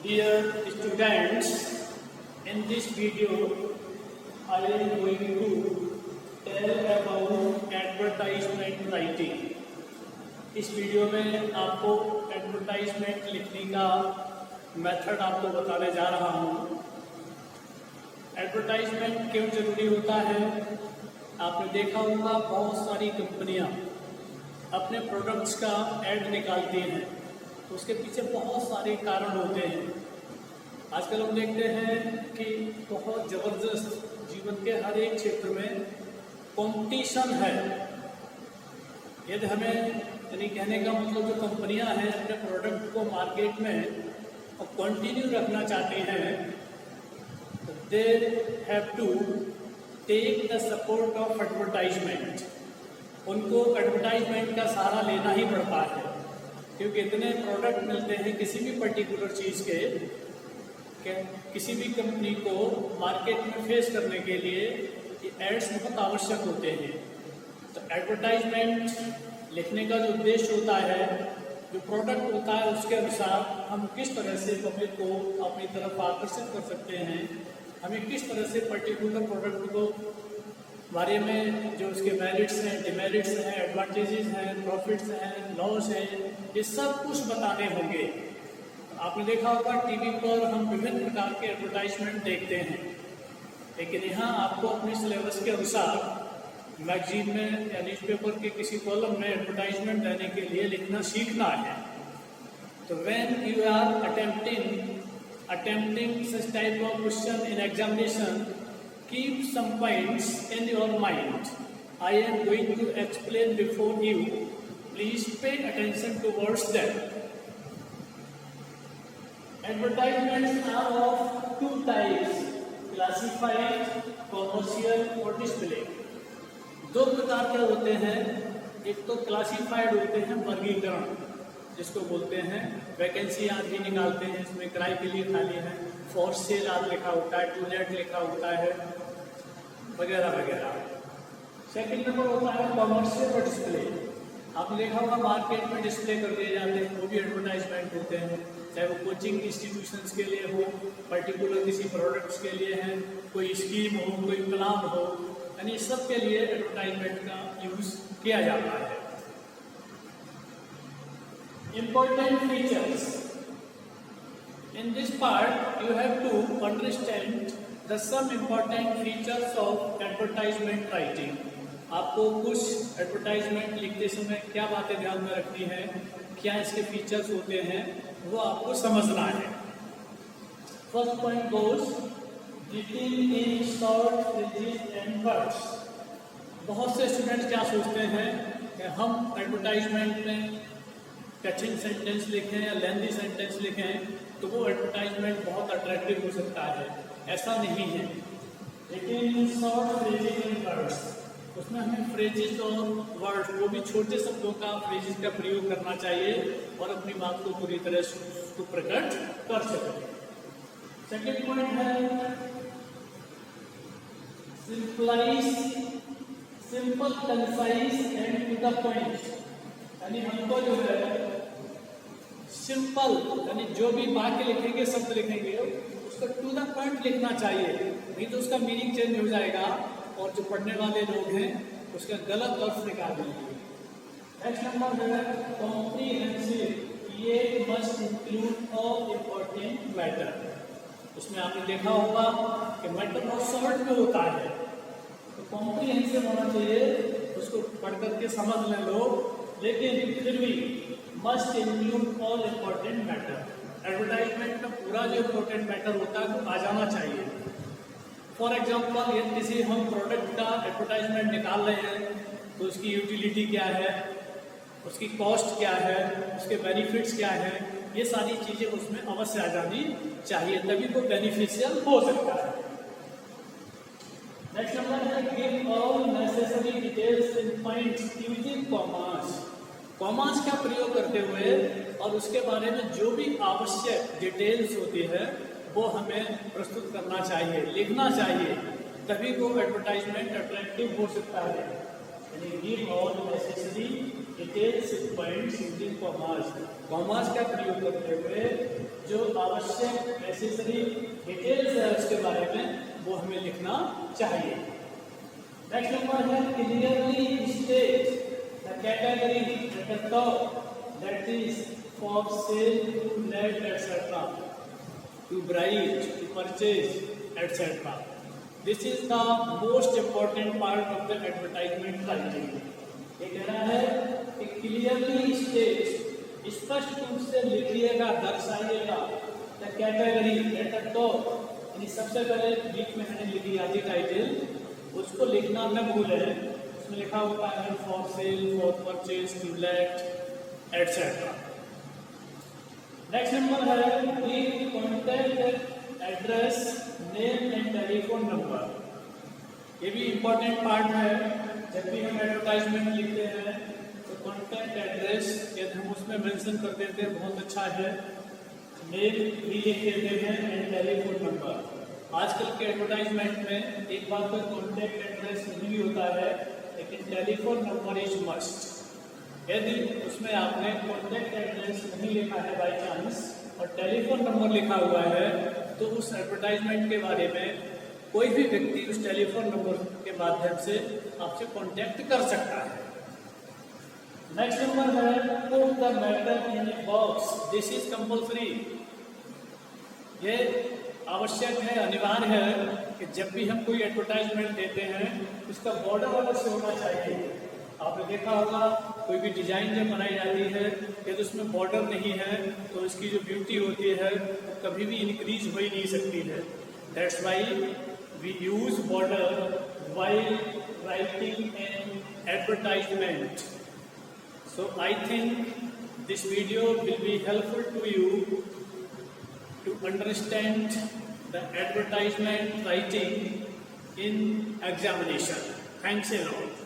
Dear students, in this video I am going to tell about advertisement writing. इस video में आपको advertisement लिखने का मेथड आपको बताने जा रहा हूँ। एडवर्टाइजमेंट क्यों जरूरी होता है? आपने देखा होगा बहुत सारी कंपनियाँ अपने प्रोडक्ट्स का ऐड निकालती हैं, उसके पीछे बहुत सारे कारण होते हैं। आजकल हम देखते हैं कि बहुत ज़बरदस्त जीवन के हर एक क्षेत्र में कंपटीशन है। यदि हमें यानी कहने का मतलब जो कंपनियां हैं अपने प्रोडक्ट को मार्केट में कंटिन्यू रखना चाहते हैं, they have to take the support of advertisement. उनको एडवर्टाइजमेंट का सहारा लेना ही पड़ता है, क्योंकि इतने प्रोडक्ट मिलते हैं किसी भी पर्टिकुलर चीज़ के किसी भी कंपनी को मार्केट में फेस करने के लिए एड्स बहुत आवश्यक होते हैं। तो एडवर्टाइजमेंट लिखने का जो उद्देश्य होता है, जो प्रोडक्ट होता है उसके अनुसार हम किस तरह से पब्लिक को अपनी तरफ आकर्षित कर सकते हैं, हमें किस तरह से पर्टिकुलर प्रोडक्ट को बारे में जो उसके मेरिट्स हैं, डिमेरिट्स हैं, एडवांटेजेस हैं, प्रॉफिट्स हैं, लॉस हैं, ये सब कुछ बताने होंगे। आपने देखा होगा टीवी पर हम विभिन्न प्रकार के एडवर्टाइजमेंट देखते हैं, लेकिन यहाँ आपको अपने सिलेबस के अनुसार मैगजीन में या न्यूज़पेपर के किसी कॉलम में एडवर्टाइजमेंट देने के लिए लिखना सीखना है। तो when you are attempting such type of question in examination, keep some points in your mind. I am going to explain before you. Please pay attention towards them. Advertisements are of two types: classified, commercial और display. दो प्रकार के होते हैं। एक तो classified होते हैं, वर्गीकरण जिसको बोलते हैं। वैकेंसी आज भी निकालते हैं, इसमें किराए के लिए खाली है, फॉर सेल आज लिखा होता है, टू लेट लिखा होता है, वगैरह वगैरह। सेकंड नंबर होता है कॉमर्शियल और डिस्प्ले। आपने देखा होगा मार्केट में डिस्प्ले कर दिए जाते हैं, वो भी एडवर्टाइजमेंट होते हैं, चाहे वो कोचिंग इंस्टीट्यूशंस के लिए हो, पर्टिकुलर किसी प्रोडक्ट्स के लिए है, कोई स्कीम हो, कोई प्लान हो, यानी सब के लिए एडवर्टाइजमेंट का यूज किया जाता है। Important features. In this part, you have to understand the some important features of advertisement writing. आपको कुछ एडवर्टाइजमेंट लिखते समय क्या बातें ध्यान में रखनी है, क्या इसके फीचर्स होते हैं, वो आपको समझना है। First point goes written in short phrases and words. बहुत से स्टूडेंट्स क्या सोचते हैं कि हम एडवर्टाइजमेंट में टचिंग सेंटेंस लिखें या लेंथी सेंटेंस लिखें तो वो एडवर्टाइजमेंट बहुत अट्रैक्टिव हो सकता है। ऐसा नहीं है। लेकिन शॉर्ट फ्रेजेस एंड वर्ड्स, उसमें हमें फ्रेजेस और वर्ड्स, वो भी छोटे शब्दों का, फ्रेजेस का प्रयोग करना चाहिए और अपनी बात को पूरी तरह से उसको प्रकट कर सकें। सेकेंड पॉइंट है simple, concise and to the point. यानी हमको जो है सिंपल, यानी जो भी वाक्य लिखेंगे, शब्द लिखेंगे, उसका टू द पॉइंट लिखना चाहिए, नहीं तो उसका मीनिंग चेंज हो जाएगा और जो पढ़ने वाले लोग हैं उसका गलत अर्थ निकाल देंगे। नेक्स्ट नंबर है कॉम्प्रिहेंसिव। ये must include all important matter. उसमें आपने देखा होगा कि मैटर बहुत शॉर्ट में होता है, तो कॉम्प्रिहेंसिव होना चाहिए, उसको पढ़ करके समझ लें लोग, लेकिन फिर भी must include all important matter. Advertisement में पूरा जो इम्पोर्टेंट मैटर होता है वो आ जाना चाहिए। फॉर एग्जांपल, यदि किसी हम प्रोडक्ट का एडवर्टाइजमेंट निकाल रहे हैं तो उसकी यूटिलिटी क्या है, उसकी कॉस्ट क्या है, उसके बेनिफिट्स क्या है, ये सारी चीज़ें उसमें अवश्य आ जानी चाहिए, तभी वो बेनिफिशियल हो सकता है। नेक्स्ट नंबर है give all necessary details in points using commas. Commas का प्रयोग करते हुए और उसके बारे में जो भी आवश्यक डिटेल्स होती है वो हमें प्रस्तुत करना चाहिए, लिखना चाहिए, तभी वो एडवर्टाइजमेंट अट्रैक्टिव हो सकता है। यानी give all necessary details points using commas. Commas का प्रयोग करते हुए जो आवश्यक नेसेसरी डिटेल्स है उसके बारे में वो हमें लिखना चाहिए। नेक्स्ट नंबर है clearly state the category at the top, that is for sale, to let etcetera, to bright, to purchase etcetera. This is the most important part of the advertisement writing. ये कहना है कि clearly state, स्पष्ट रूप से लिखिएगा, दर्शाइएगा the category at the top, यानी सबसे पहले बीच में मैंने लिखी आती टाइटल, उसको लिखना न भूलें। उसमें लिखा होता है for sale, for purchase, to let etcetera. Next number है contact address, name and telephone number. ये भी इम्पोर्टेंट पार्ट है। जब भी हम एडवर्टाइजमेंट लिखते हैं तो कॉन्टैक्ट एड्रेस यदि हम उसमें मेंशन कर देते हैं बहुत अच्छा है, मेल भी लिख देते हैं एंड टेलीफोन नंबर। आजकल के एडवर्टाइजमेंट में एक बार कोई कॉन्टैक्ट एड्रेस नहीं भी होता है, लेकिन टेलीफोन नंबर इज मस्ट। यदि उसमें आपने कॉन्टैक्ट एड्रेस नहीं लिखा है बाई चांस और टेलीफोन नंबर लिखा हुआ है, तो उस एडवर्टाइजमेंट के बारे में कोई भी व्यक्ति उस टेलीफोन नंबर के माध्यम से आपसे कांटेक्ट कर सकता है। नेक्स्ट नंबर है put the matter in a box, this is compulsory. ये आवश्यक है, अनिवार्य है कि जब भी हम कोई एडवर्टाइजमेंट देते हैं इसका बॉर्डर अलग से होना चाहिए। आपने देखा होगा कोई भी डिजाइन जब बनाई जाती है यदि उसमें बॉर्डर नहीं है तो इसकी जो ब्यूटी होती है वो कभी भी इंक्रीज हो ही नहीं सकती है। That's why we use border while writing an advertisement. So I think this video will be helpful to you to understand the advertisement writing in examination. Thanks a lot.